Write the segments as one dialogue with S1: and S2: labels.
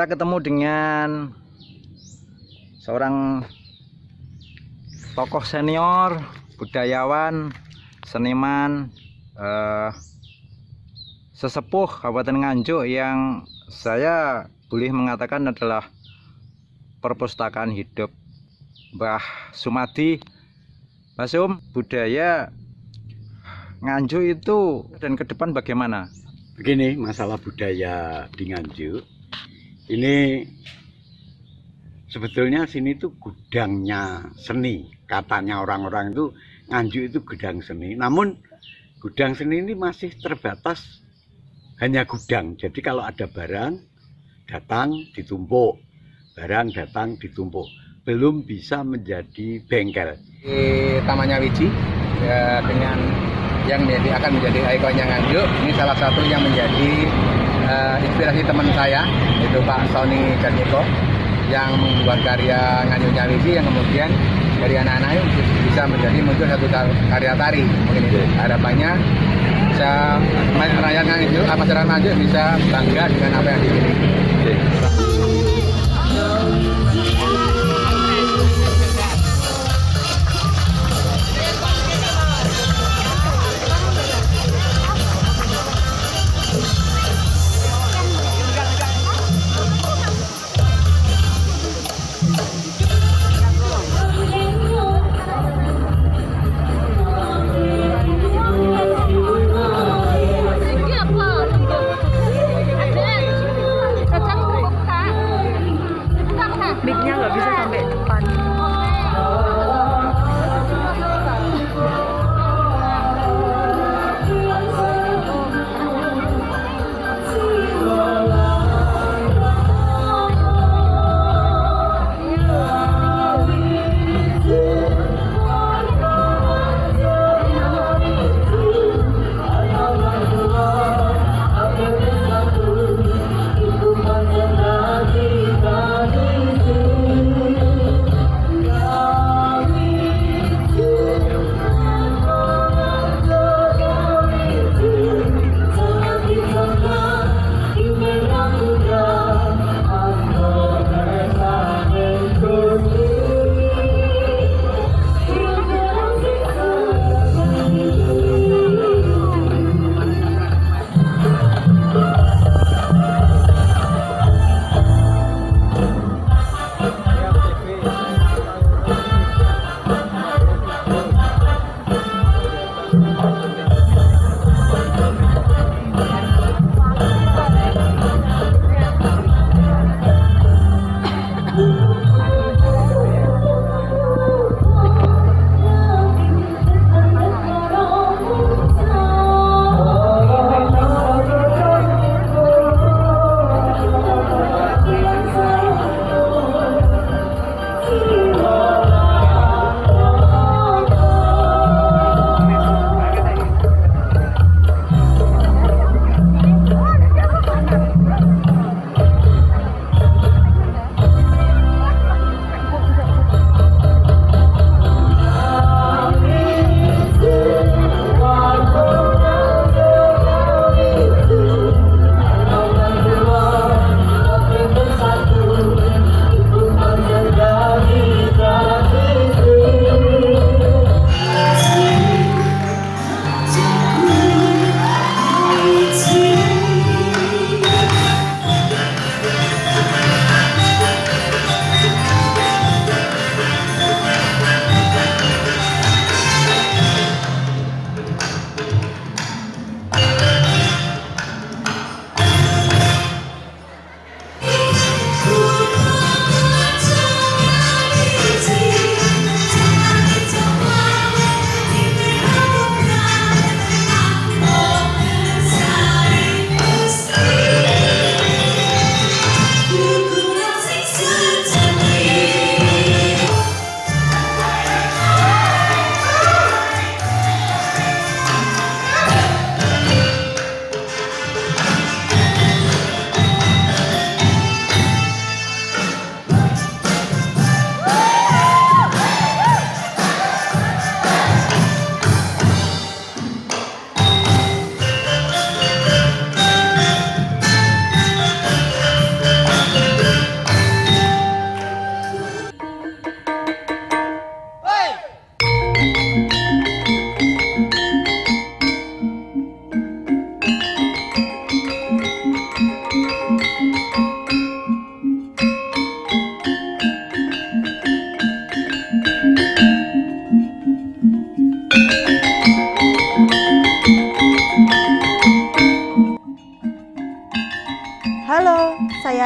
S1: kita ketemu dengan seorang tokoh senior, budayawan, seniman, sesepuh Kabupaten Nganjuk yang saya boleh mengatakan adalah perpustakaan hidup Mbah Sumadi. Mbah Sum, budaya Nganjuk itu dan ke depan bagaimana?
S2: Begini, masalah budaya di Nganjuk ini sebetulnya sini tuh gudangnya seni. Katanya orang-orang itu Nganjuk itu gudang seni. Namun gudang seni ini masih terbatas hanya gudang. Jadi kalau ada barang datang ditumpuk, barang datang ditumpuk, belum bisa menjadi bengkel.
S3: Di Tamannya Wiji ya, dengan yang akan menjadi ikonnya Nganjuk, ini salah satu yang menjadi inspirasi teman saya, itu Pak Sony Jatmiko, yang membuat karya Nganjuknya Wiji, yang kemudian dari anak-anak itu bisa menjadi muncul satu karya tari. Mungkin itu harapannya bisa rakyat Nganjuk, masyarakat Nganjuk bisa bangga dengan apa yang dimiliki.
S4: Kacang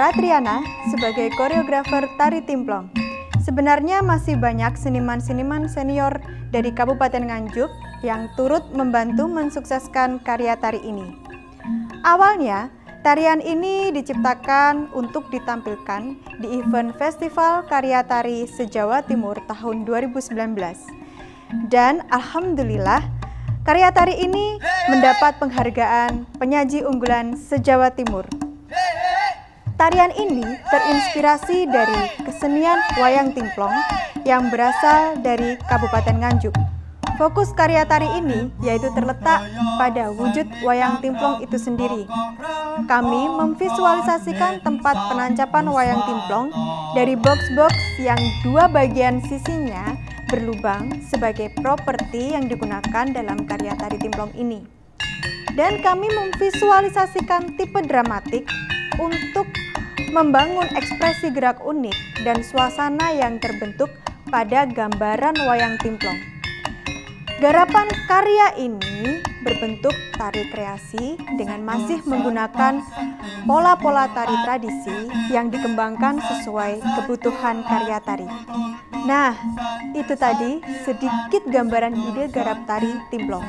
S4: Sarah Triana sebagai koreografer tari timplong. Sebenarnya masih banyak seniman-seniman senior dari Kabupaten Nganjuk yang turut membantu mensukseskan karya tari ini. Awalnya, tarian ini diciptakan untuk ditampilkan di event Festival Karya Tari se-Jawa Timur tahun 2019. Dan alhamdulillah, karya tari ini mendapat penghargaan penyaji unggulan se-Jawa Timur. Tarian ini terinspirasi dari kesenian wayang timplong yang berasal dari Kabupaten Nganjuk. Fokus karya tari ini yaitu terletak pada wujud wayang timplong itu sendiri. Kami memvisualisasikan tempat penancapan wayang timplong dari box-box yang dua bagian sisinya berlubang sebagai properti yang digunakan dalam karya tari timplong ini. Dan kami memvisualisasikan tipe dramatik untuk membangun ekspresi gerak unik dan suasana yang terbentuk pada gambaran wayang timplong. Garapan karya ini berbentuk tari kreasi dengan masih menggunakan pola-pola tari tradisi yang dikembangkan sesuai kebutuhan karya tari. Nah, itu tadi sedikit gambaran ide garap tari timplong.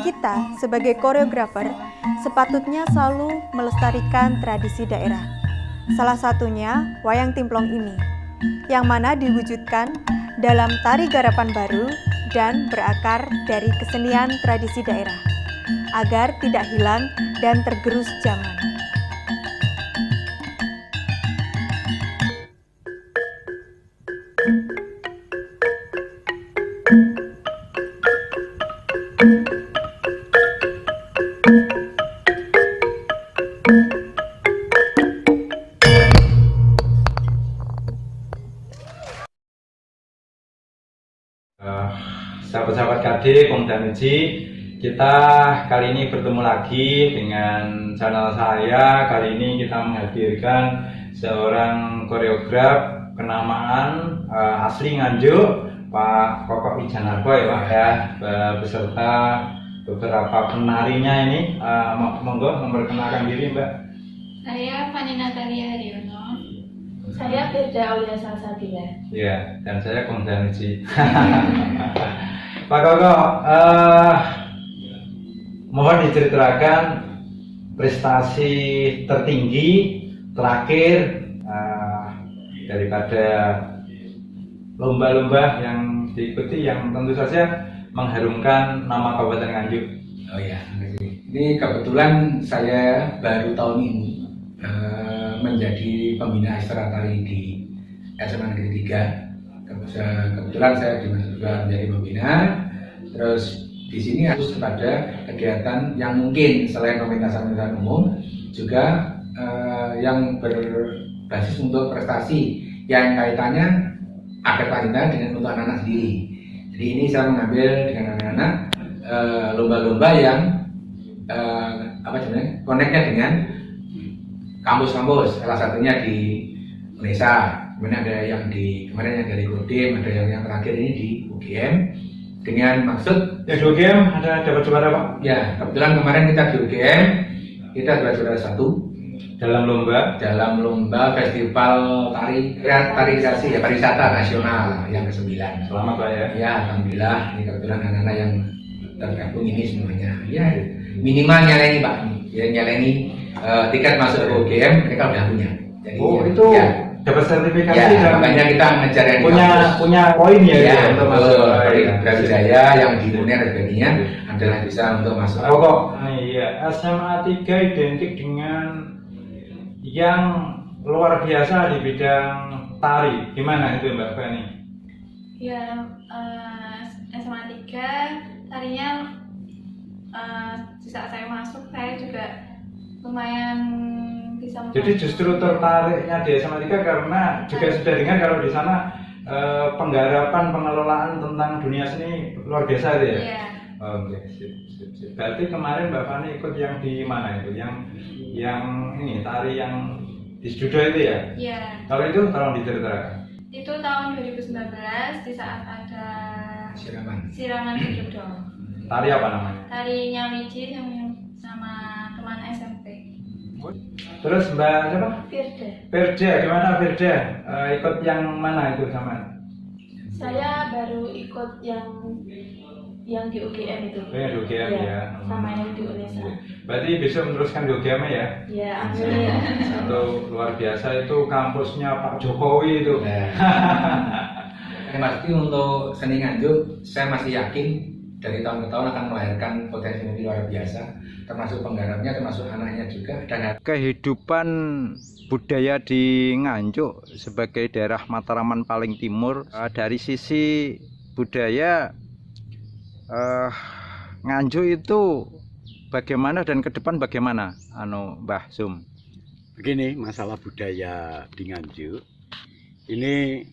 S4: Kita sebagai koreografer sepatutnya selalu melestarikan tradisi daerah. Salah satunya wayang timplong ini, yang mana diwujudkan dalam tari garapan baru dan berakar dari kesenian tradisi daerah, agar tidak hilang dan tergerus zaman.
S1: Sahabat-sahabat KD, Komdamiji, kita kali ini bertemu lagi dengan channel saya. Kali ini kita menghadirkan seorang koreograf kenamaan asli Nganjuk, Pak Kokok Wijanarko ya Pak ya, beserta beberapa penarinya ini. Monggo memperkenalkan diri Mbak.
S5: Saya Fani Natalia Haryono. Saya Firda Aulia Salsabila.
S1: Ya, dan saya Komdamiji. Pak Kokok, mohon diceritakan prestasi tertinggi terakhir daripada lomba-lomba yang diikuti yang tentu saja mengharumkan nama Kabupaten Nganjuk.
S3: Oh ya, ini kebetulan saya baru tahun ini menjadi pembina ekstra tari di SMA Negeri 3. Kebetulan saya juga menjadi pembina. Terus di sini harus pada kegiatan yang mungkin selain pementasan umum juga yang berbasis untuk prestasi yang kaitannya ada kaitan dengan untuk anak-anak sendiri. Jadi ini saya mengambil dengan anak-anak lomba-lomba yang koneknya dengan kampus-kampus, salah satunya di Unesa. Kemudian ada yang kemarin yang dari Kodim, ada yang terakhir ini di UGM dengan maksud
S1: ya di UGM ada dapat juara Pak?
S3: Ya, kebetulan kemarin kita di UGM kita dapat juara 1 dalam lomba festival tari kreasi ya pariwisata nasional yang ke-9.
S1: Selamat Pak ya.
S3: Ya, alhamdulillah ini kebetulan anak-anak yang tergabung ini semuanya. Ya, minimal nyaleni Pak. Ya nyaleni tiket masuk ke UGM mereka udah punya. Jadi,
S1: itu
S3: ya,
S1: dapat sertifikasi
S3: ya,
S1: dan
S3: makanya kita ngejar yang
S1: punya poin ya,
S3: ya
S1: untuk masuk.
S3: Brawijaya yang di dunia revenue adalah bisa untuk masuk.
S1: Kok iya, SMA 3 identik dengan yang luar biasa di bidang tari. Gimana itu Mbak Fani?
S5: Ya, SMA 3 tarinya di saat saya masuk saya juga lumayan bisa.
S1: Jadi justru tertariknya di SMA 3 karena juga sudah dengar kalau di sana penggarapan pengelolaan tentang dunia seni luar biasa itu ya?
S5: Iya.
S1: Oke, sip. Berarti kemarin Mbak Fani ikut yang di mana itu? Yang ini tari yang di Sedudo itu ya?
S5: Iya.
S1: Kalau itu tolong diceritakan.
S5: Itu tahun 2019 di saat ada
S3: Siraman
S5: Sedudo.
S1: Tari apa namanya?
S5: Tari Nyawiji sama teman SMP.
S1: Terus Mbak siapa?
S5: Firda.
S1: Firda, gimana Firda? Ikut yang mana itu sama?
S5: Saya baru ikut yang di UGM itu.
S1: Oh, yang di UGM ya.
S5: Sama yang di UNESA.
S1: Berarti bisa meneruskan di UGM ya?
S5: Ya, amin.
S1: Satu luar biasa itu kampusnya Pak Jokowi itu.
S3: Yang pasti untuk seni Nganjuk, saya masih yakin dari tahun ke tahun akan melahirkan potensi yang luar biasa, termasuk penggarapnya, termasuk anaknya juga. Dan
S1: Kehidupan budaya di Nganjuk sebagai daerah Mataraman paling timur, dari sisi budaya Nganjuk itu bagaimana dan ke depan bagaimana, Mbah Zum?
S2: Begini, masalah budaya di Nganjuk ini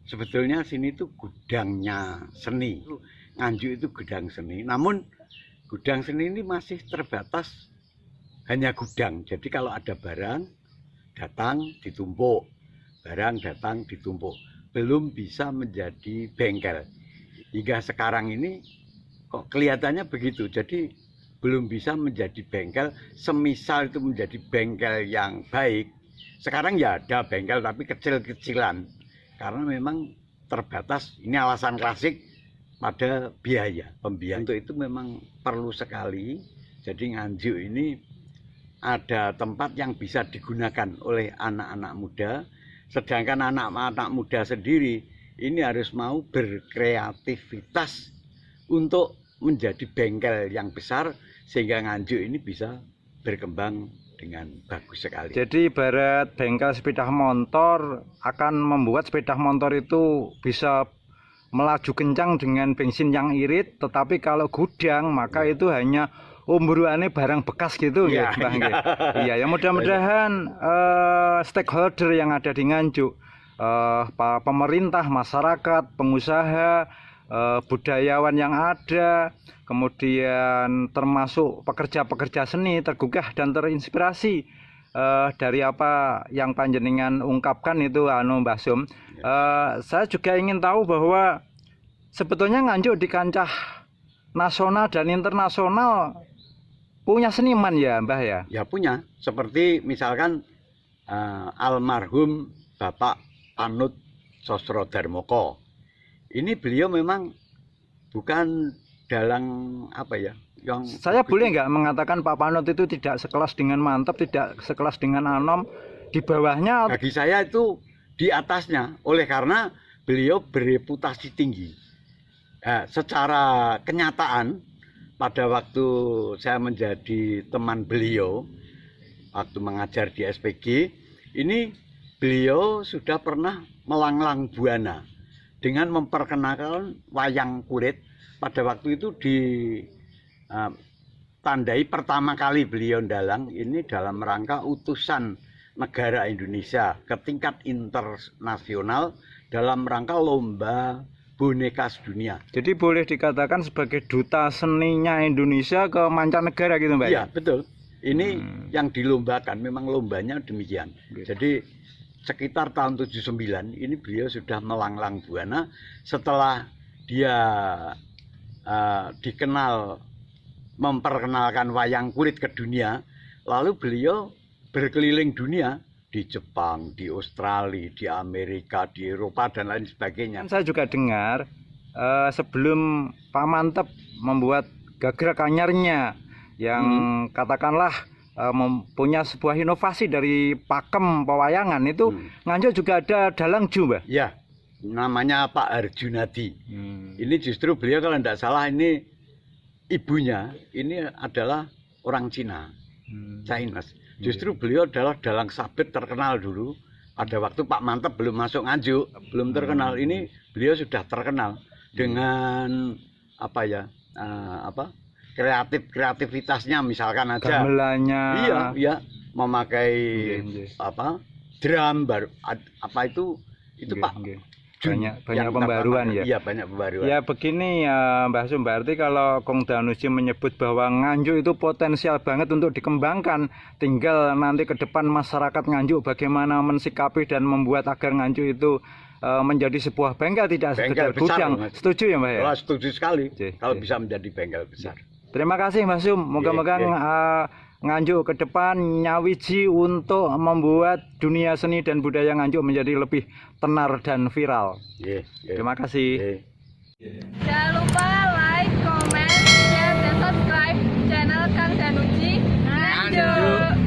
S2: sebetulnya sini itu gudangnya seni. Nganjuk itu gudang seni, namun gudang seni ini masih terbatas hanya gudang. Jadi kalau ada barang datang ditumpuk, barang datang ditumpuk, belum bisa menjadi bengkel. Hingga sekarang ini kok kelihatannya begitu. Jadi belum bisa menjadi bengkel. Semisal itu menjadi bengkel yang baik, sekarang ya ada bengkel tapi kecil-kecilan, karena memang terbatas. Ini alasan klasik pada biaya, pembiayaan. Untuk itu memang perlu sekali. Jadi Nganjuk ini ada tempat yang bisa digunakan oleh anak-anak muda, sedangkan anak-anak muda sendiri ini harus mau berkreativitas untuk menjadi bengkel yang besar, sehingga Nganjuk ini bisa berkembang dengan bagus sekali.
S1: Jadi ibarat bengkel sepeda motor akan membuat sepeda motor itu bisa melaju kencang dengan bensin yang irit, tetapi kalau gudang maka itu hanya umburannya barang bekas gitu ya, Bang. Iya, ya mudah-mudahan stakeholder yang ada di Nganjuk, pemerintah, masyarakat, pengusaha, budayawan yang ada, kemudian termasuk pekerja-pekerja seni tergugah dan terinspirasi dari apa yang panjenengan ungkapkan itu, Mbah Zum. Saya juga ingin tahu bahwa sebetulnya Nganjuk di kancah nasional dan internasional punya seniman ya, Mbah ya?
S2: Ya punya, seperti misalkan almarhum Bapak Panut Sosrodarmoko. Ini beliau memang bukan dalang apa ya, yang
S1: saya boleh nggak mengatakan Pak Panut itu tidak sekelas dengan Mantep, tidak sekelas dengan Anom, di bawahnya?
S2: Bagi saya itu di atasnya, oleh karena beliau bereputasi tinggi. Secara kenyataan pada waktu saya menjadi teman beliau, waktu mengajar di SPG, ini beliau sudah pernah melanglang buana dengan memperkenalkan wayang kulit. Pada waktu itu ditandai pertama kali beliau dalang ini dalam rangka utusan negara Indonesia ke tingkat internasional dalam rangka lomba boneka sedunia.
S1: Jadi boleh dikatakan sebagai duta seninya Indonesia ke mancanegara gitu, Mbak?
S2: Iya, betul. Ini yang dilombakan, memang lombanya demikian. Jadi sekitar tahun 79 ini beliau sudah melanglang buana setelah dia dikenal memperkenalkan wayang kulit ke dunia, lalu beliau berkeliling dunia di Jepang, di Australia, di Amerika, di Eropa dan lain sebagainya.
S1: Saya juga dengar sebelum Pak Mantep membuat Gagrag Anyarnya yang katakanlah mempunyai sebuah inovasi dari pakem pewayangan itu, Nganjuk juga ada dalang ju, Mbak?
S2: Ya, namanya Pak Arjunadi. Ini justru beliau kalau tidak salah ini ibunya ini adalah orang Cina, Chinese. Justru beliau adalah dalang sabet terkenal dulu. Pada waktu Pak Mantep belum masuk Nganjuk, belum terkenal. Ini beliau sudah terkenal dengan apa ya, kreativitasnya, misalkan aja.
S1: Gamelannya.
S2: Iya, memakai drum baru apa itu Pak.
S1: Banyak pembaruan ya.
S2: Iya, banyak pembaruan.
S1: Ya begini ya Mbah Zum, berarti kalau Kong Danusi menyebut bahwa Nganjuk itu potensial banget untuk dikembangkan, tinggal nanti ke depan masyarakat Nganjuk bagaimana mensikapi dan membuat agar Nganjuk itu menjadi sebuah bengkel, tidak sekedar gudang. Setuju ya Mbah ya?
S2: Setuju sekali. Kalau bisa menjadi bengkel besar.
S1: Terima kasih Mbah Zum, moga-moga Nganjuk ke depan nyawiji untuk membuat dunia seni dan budaya Nganjuk menjadi lebih tenar dan viral. Terima kasih.
S5: Jangan lupa like, comment, share, dan subscribe channel Kang Danuji Nganjuk.